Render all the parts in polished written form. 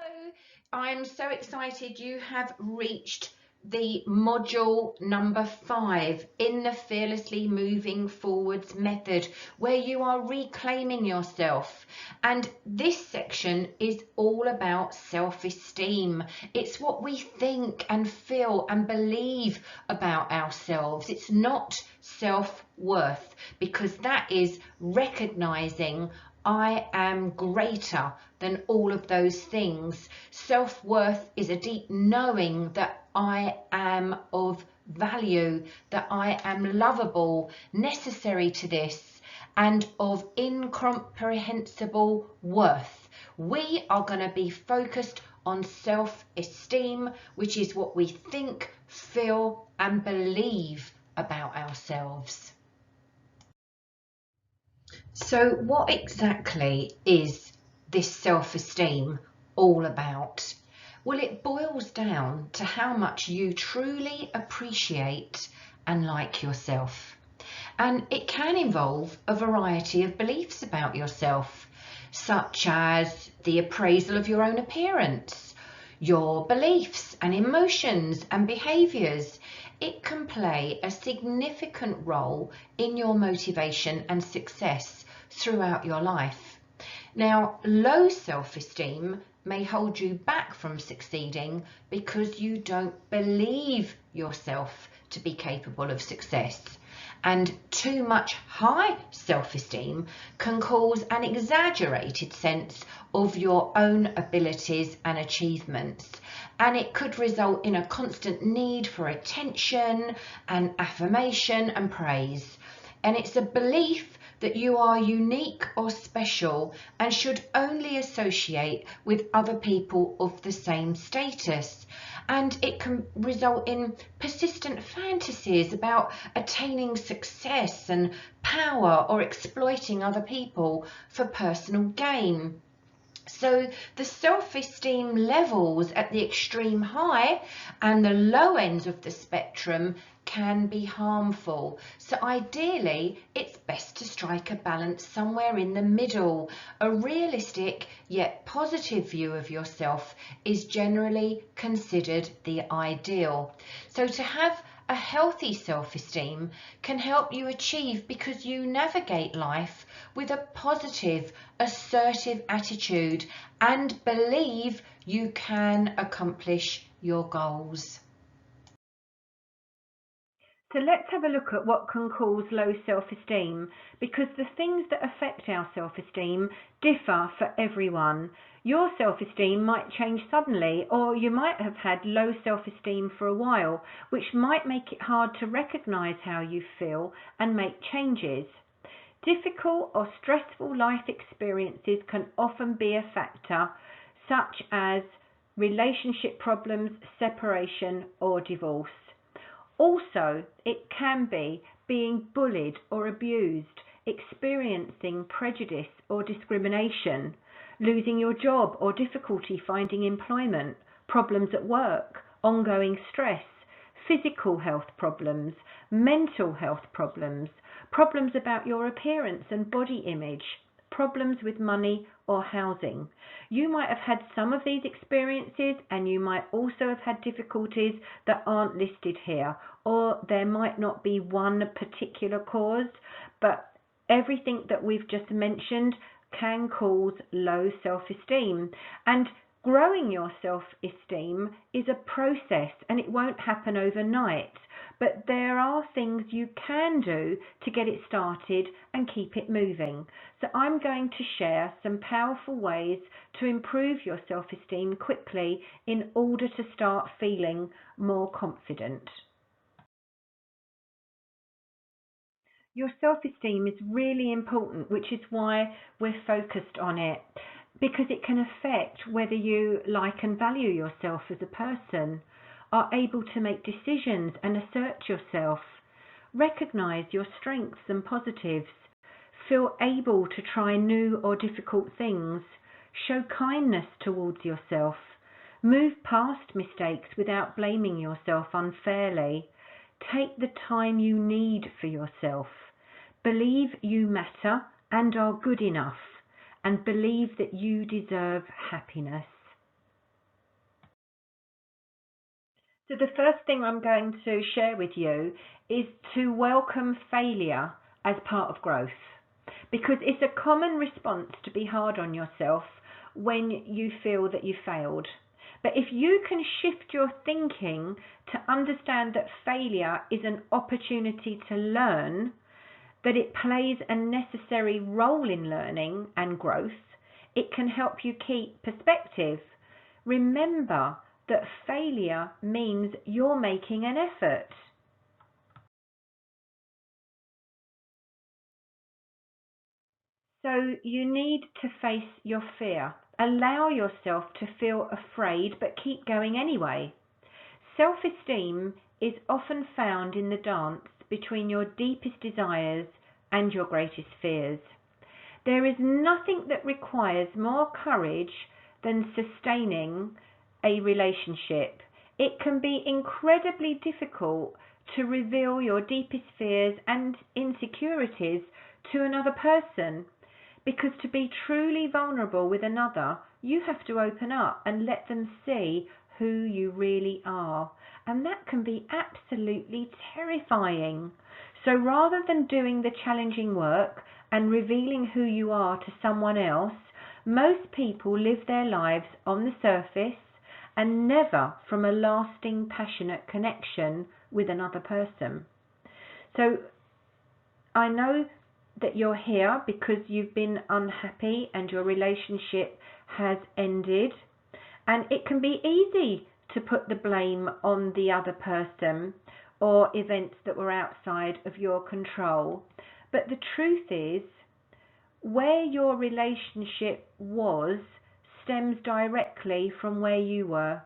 Hello, I'm so excited you have reached the module number 5 in the Fearlessly Moving Forwards method, where you are reclaiming yourself. And this section is all about self-esteem. It's what we think and feel and believe about ourselves. It's not self-worth, because that is recognizing I am greater than all of those things. Self-worth is a deep knowing that I am of value, that I am lovable, necessary to this, and of incomprehensible worth. We are going to be focused on self-esteem, which is what we think, feel, and believe about ourselves. So what exactly is this self-esteem all about? Well, it boils down to how much you truly appreciate and like yourself. And it can involve a variety of beliefs about yourself, such as the appraisal of your own appearance, your beliefs and emotions and behaviours. It can play a significant role in your motivation and success throughout your life. Now, low self-esteem may hold you back from succeeding because you don't believe yourself to be capable of success. And too much high self-esteem can cause an exaggerated sense of your own abilities and achievements. And it could result in a constant need for attention and affirmation and praise. And it's a belief that you are unique or special and should only associate with other people of the same status. And it can result in persistent fantasies about attaining success and power or exploiting other people for personal gain. So the self-esteem levels at the extreme high and the low ends of the spectrum can be harmful. So ideally, it's best to strike a balance somewhere in the middle. A realistic yet positive view of yourself is generally considered the ideal. So to have a healthy self-esteem can help you achieve because you navigate life with a positive, assertive attitude and believe you can accomplish your goals. So let's have a look at what can cause low self-esteem, because the things that affect our self-esteem differ for everyone. Your self-esteem might change suddenly, or you might have had low self-esteem for a while, which might make it hard to recognize how you feel and make changes. Difficult or stressful life experiences can often be a factor, such as relationship problems, separation, or divorce. Also, it can be being bullied or abused, experiencing prejudice or discrimination, losing your job or difficulty finding employment, problems at work, ongoing stress, physical health problems, mental health problems, problems about your appearance and body image, problems with money or housing. You might have had some of these experiences, and you might also have had difficulties that aren't listed here, or there might not be one particular cause, but everything that we've just mentioned can cause low self-esteem. And growing your self-esteem is a process, and it won't happen overnight. But there are things you can do to get it started and keep it moving. So I'm going to share some powerful ways to improve your self-esteem quickly in order to start feeling more confident. Your self-esteem is really important, which is why we're focused on it, because it can affect whether you like and value yourself as a person, are able to make decisions and assert yourself, recognize your strengths and positives, feel able to try new or difficult things, show kindness towards yourself, move past mistakes without blaming yourself unfairly, take the time you need for yourself, believe you matter and are good enough, and believe that you deserve happiness. So the first thing I'm going to share with you is to welcome failure as part of growth, because it's a common response to be hard on yourself when you feel that you failed. But if you can shift your thinking to understand that failure is an opportunity to learn, that it plays a necessary role in learning and growth, it can help you keep perspective. Remember that failure means you're making an effort. So you need to face your fear. Allow yourself to feel afraid, but keep going anyway. Self-esteem is often found in the dance between your deepest desires and your greatest fears. There is nothing that requires more courage than sustaining a relationship. It can be incredibly difficult to reveal your deepest fears and insecurities to another person, because to be truly vulnerable with another, you have to open up and let them see who you really are. And that can be absolutely terrifying. So rather than doing the challenging work and revealing who you are to someone else, most people live their lives on the surface and never from a lasting, passionate connection with another person. So I know that you're here because you've been unhappy and your relationship has ended, and it can be easy to put the blame on the other person or events that were outside of your control. But the truth is, where your relationship was stems directly from where you were.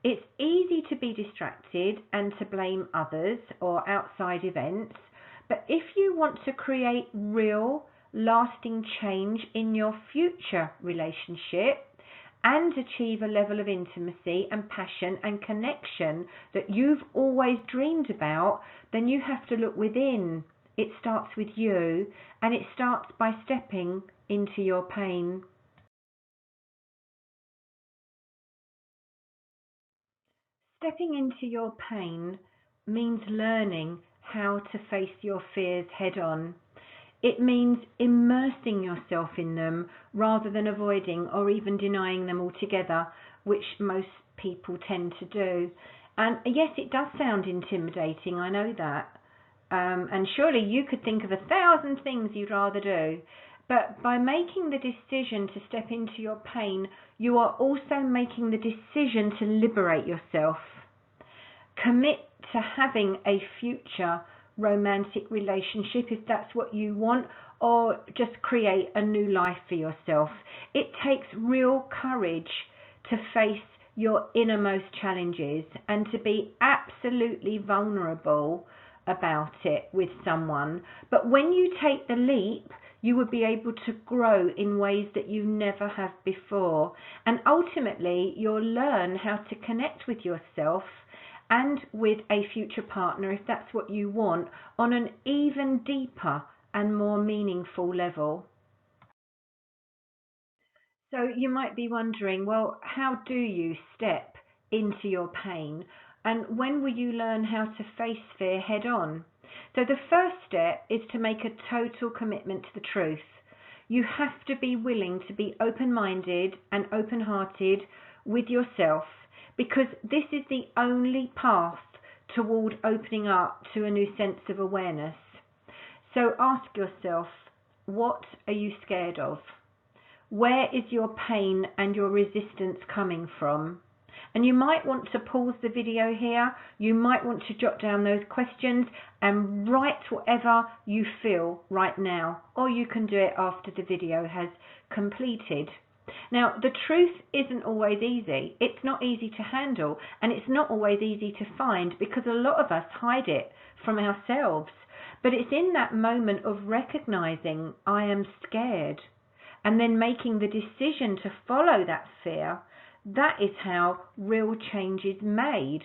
It's easy to be distracted and to blame others or outside events, but if you want to create real, lasting change in your future relationship and achieve a level of intimacy and passion and connection that you've always dreamed about, then you have to look within. It starts with you, and it starts by stepping into your pain. Stepping into your pain means learning how to face your fears head on. It means immersing yourself in them rather than avoiding or even denying them altogether, which most people tend to do. And yes, it does sound intimidating, I know that. And surely you could think of 1,000 things you'd rather do. But by making the decision to step into your pain, you are also making the decision to liberate yourself. Commit to having a future romantic relationship if that's what you want, or just create a new life for yourself. It takes real courage to face your innermost challenges and to be absolutely vulnerable about it with someone. But when you take the leap, you will be able to grow in ways that you never have before. And ultimately, you'll learn how to connect with yourself and with a future partner, if that's what you want, on an even deeper and more meaningful level. So you might be wondering, well, how do you step into your pain? And when will you learn how to face fear head on? So the first step is to make a total commitment to the truth. You have to be willing to be open-minded and open-hearted with yourself, because this is the only path toward opening up to a new sense of awareness. So ask yourself, what are you scared of? Where is your pain and your resistance coming from? And you might want to pause the video here. You might want to jot down those questions and write whatever you feel right now, or you can do it after the video has completed. Now, the truth isn't always easy. It's not easy to handle, and it's not always easy to find, because a lot of us hide it from ourselves. But it's in that moment of recognizing I am scared and then making the decision to follow that fear, that is how real change is made.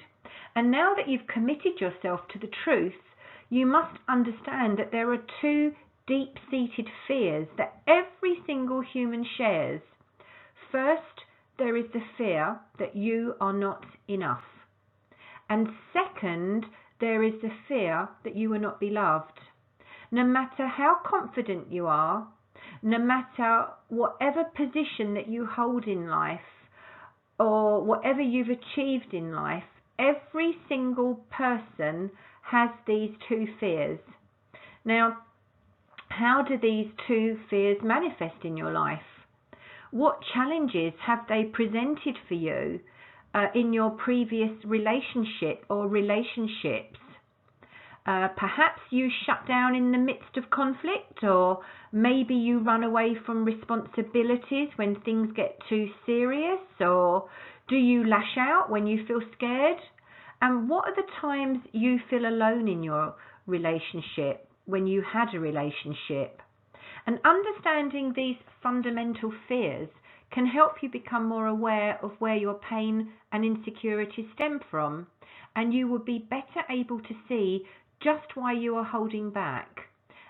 And now that you've committed yourself to the truth, you must understand that there are two deep-seated fears that every single human shares. First, there is the fear that you are not enough. And second, there is the fear that you will not be loved. No matter how confident you are, no matter whatever position that you hold in life or whatever you've achieved in life, every single person has these two fears. Now, how do these two fears manifest in your life? What challenges have they presented for you in your previous relationship or relationships? Perhaps you shut down in the midst of conflict, or maybe you run away from responsibilities when things get too serious, or do you lash out when you feel scared? And what are the times you feel alone in your relationship, when you had a relationship? And understanding these fundamental fears can help you become more aware of where your pain and insecurities stem from, and you will be better able to see just why you are holding back.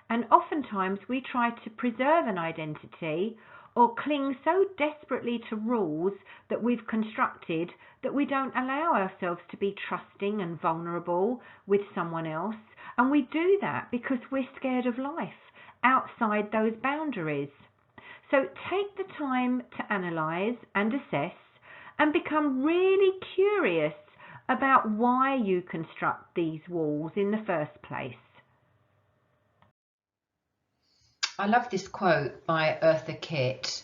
And oftentimes we try to preserve an identity or cling so desperately to rules that we've constructed that we don't allow ourselves to be trusting and vulnerable with someone else. And we do that because we're scared of life outside those boundaries. So take the time to analyze and assess and become really curious about why you construct these walls in the first place. I love this quote by Eartha Kitt.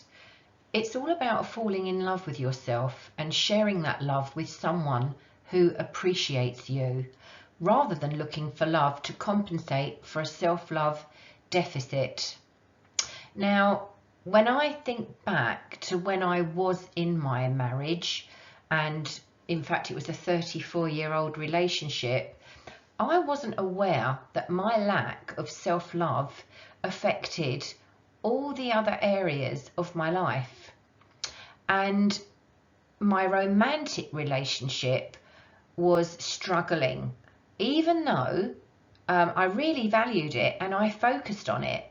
It's all about falling in love with yourself and sharing that love with someone who appreciates you, rather than looking for love to compensate for a self-love deficit. Now, when I think back to when I was in my marriage, and in fact it was a 34-year-old relationship, I wasn't aware that my lack of self-love affected all the other areas of my life. And my romantic relationship was struggling, even though I really valued it and I focused on it.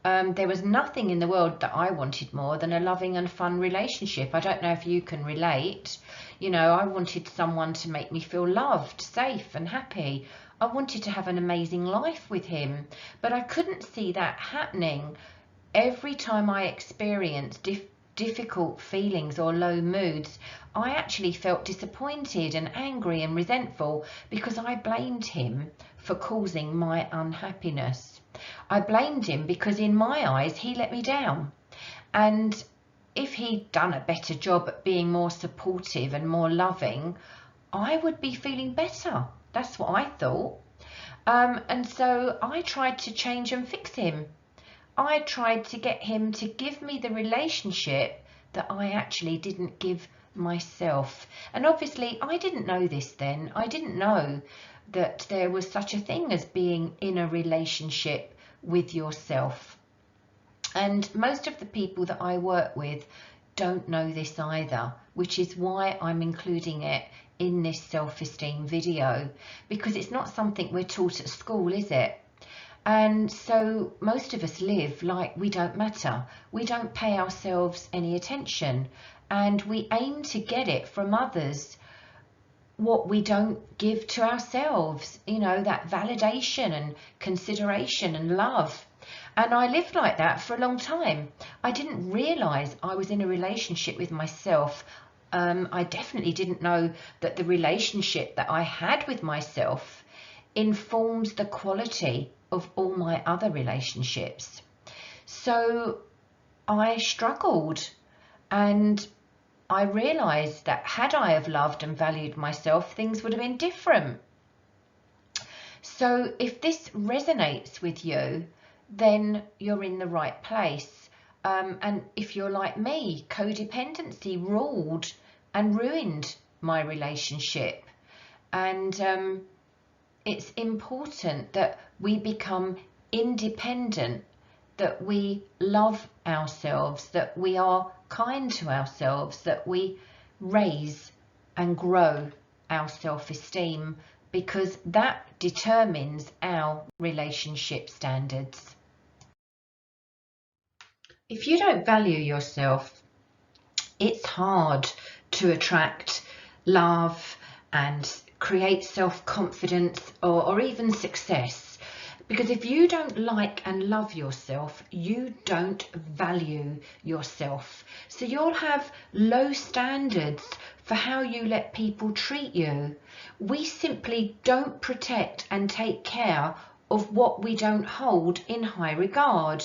There was nothing in the world that I wanted more than a loving and fun relationship. I don't know if you can relate. You know, I wanted someone to make me feel loved, safe and happy. I wanted to have an amazing life with him, but I couldn't see that happening. Every time I experienced difficult feelings or low moods, I actually felt disappointed and angry and resentful because I blamed him for causing my unhappiness. I blamed him because in my eyes he let me down, and if he'd done a better job at being more supportive and more loving, I would be feeling better. That's what I thought. And so I tried to change and fix him. I tried to get him to give me the relationship that I actually didn't give myself. And obviously I didn't know this then. I didn't know that there was such a thing as being in a relationship with yourself. And most of the people that I work with don't know this either, which is why I'm including it in this self-esteem video, because it's not something we're taught at school, is it? And so most of us live like we don't matter. We don't pay ourselves any attention, and we aim to get it from others what we don't give to ourselves, you know, that validation and consideration and love. And I lived like that for a long time. I didn't realize I was in a relationship with myself. I definitely didn't know that the relationship that I had with myself informs the quality of all my other relationships. So I struggled, and I realized that had I have loved and valued myself, things would have been different. So if this resonates with you, then you're in the right place. And if you're like me, codependency ruled and ruined my relationship. And it's important that we become independent, that we love ourselves, that we are kind to ourselves, that we raise and grow our self-esteem, because that determines our relationship standards. If you don't value yourself, it's hard to attract love and create self-confidence or even success. Because if you don't like and love yourself, you don't value yourself. So you'll have low standards for how you let people treat you. We simply don't protect and take care of what we don't hold in high regard.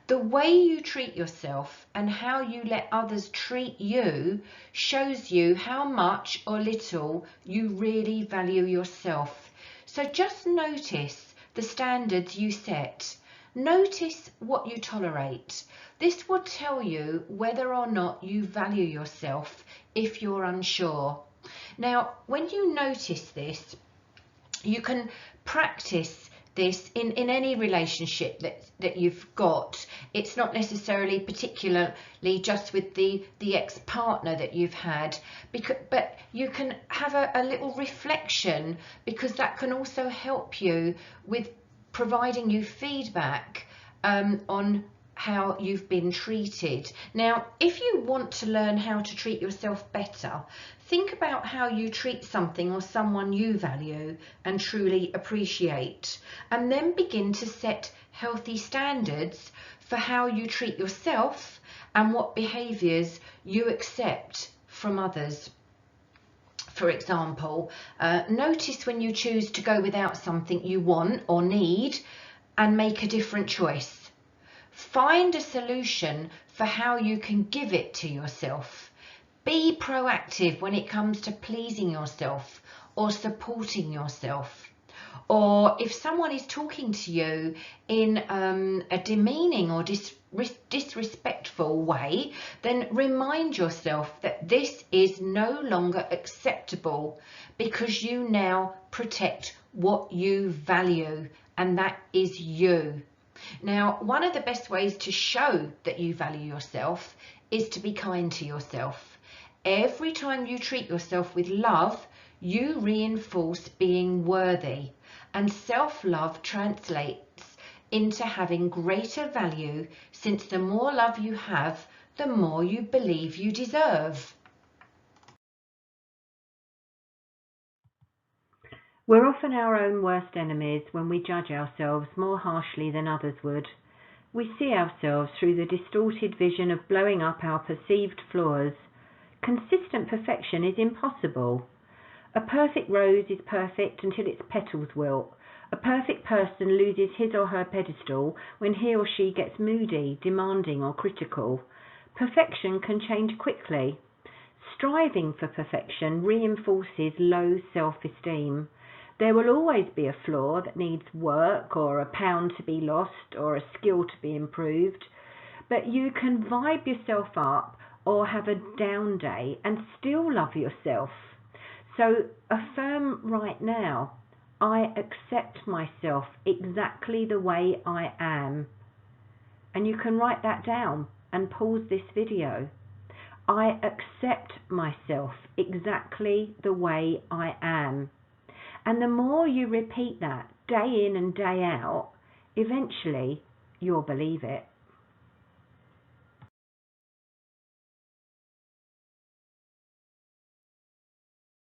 The way you treat yourself and how you let others treat you shows you how much or little you really value yourself. So just notice the standards you set. Notice what you tolerate. This will tell you whether or not you value yourself if you're unsure. Now, when you notice this, you can practice this in any relationship that you've got. It's not necessarily particularly just with the ex-partner that you've had, but you can have a little reflection, because that can also help you with providing you feedback on how you've been treated. Now, if you want to learn how to treat yourself better, think about how you treat something or someone you value and truly appreciate, and then begin to set healthy standards for how you treat yourself and what behaviours you accept from others. For example, notice when you choose to go without something you want or need and make a different choice. Find a solution for how you can give it to yourself. Be proactive when it comes to pleasing yourself or supporting yourself. Or if someone is talking to you in a demeaning or disrespectful way, then remind yourself that this is no longer acceptable, because you now protect what you value, and that is you. Now, one of the best ways to show that you value yourself is to be kind to yourself. Every time you treat yourself with love, you reinforce being worthy, and self-love translates into having greater value, since the more love you have, the more you believe you deserve. We're often our own worst enemies when we judge ourselves more harshly than others would. We see ourselves through the distorted vision of blowing up our perceived flaws. Consistent perfection is impossible. A perfect rose is perfect until its petals wilt. A perfect person loses his or her pedestal when he or she gets moody, demanding, or critical. Perfection can change quickly. Striving for perfection reinforces low self-esteem. There will always be a flaw that needs work, or a pound to be lost, or a skill to be improved. But you can vibe yourself up or have a down day and still love yourself. So affirm right now, I accept myself exactly the way I am. And you can write that down and pause this video. I accept myself exactly the way I am. And the more you repeat that day in and day out, eventually you'll believe it.